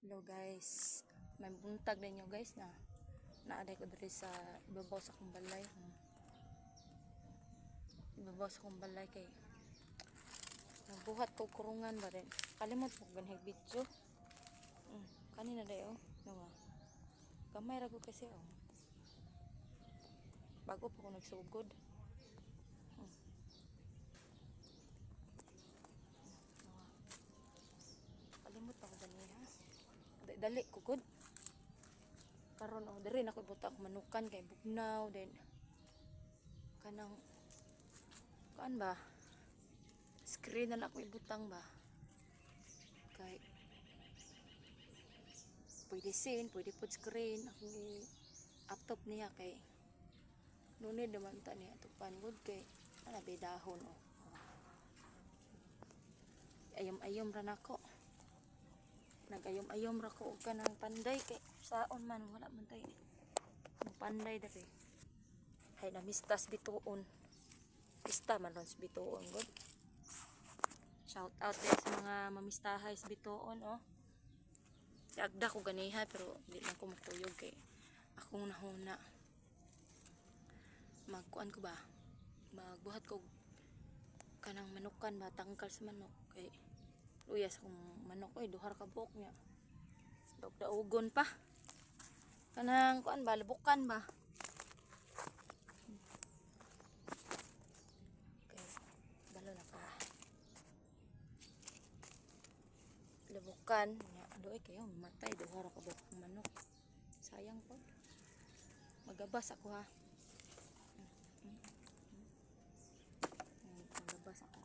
Hello guys, may buntag ninyo guys na naaday ko diri sa ibabaw sa akong balay. Ibabaw sa akong balay kay nagbuhat ko kurungan ba rin. Kalimot ko ganhig video. Kanina dayo, nawa. Gamay ra ko kasi bago pa ko nagsugod. Kalimot ako ganiha. Dali ko gud. Karon diri na ko buta ako manukan kay bugnaw then kanang kaan ba? Screen na ako ibutang ba? Kay pwede pud screen akong laptop niya kay nunid naman ta niya tupan gud kay ana bay dahon ayom ra nako. Nagayom-ayom ra ko og kanang panday kay saon man wala man tay panday diri. Hay na mistas bituon. Pista man ron sa bituon gud. Shout out din sa mga mamistahay sa bituon Agda ko ganiha pero di lang ko makuyog kay akong nahuna. Magkuan ko ba? Magbuhat ko kanang manukan ba tangkal sa manok kay uyas akong manok duhar ka buok niya. Daugon pa. Kanang kuan ba lubukan ba? Okay. Dalo na pa. Lubukan niya. Adoy kayo mamatay duhar ka buok ng manok. Sayang po. Magabas ako ha. Magabas ako.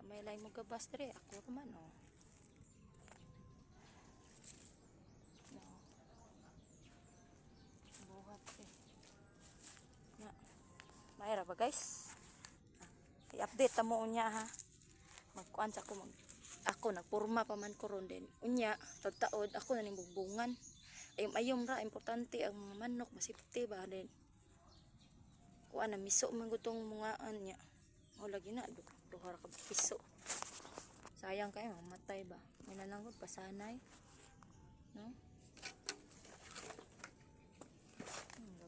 May lay mo gabas dre ako naman buhat na mayra ba guys i-update ta mo unya ha magkuan sa ako nagporma pa man ko ron din unya taud ako na ning bugbungan ayom ra importante ang mga manok masipti ba din kuan na miso man gutong mga anya lagi na duhar ka piso sayang kayo mamatay ba may nalanggod pasanay no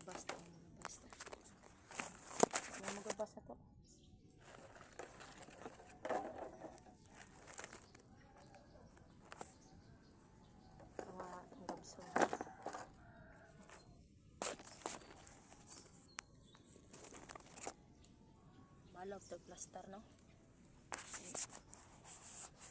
basta magabas na to kawa ang gabso balog tag plaster no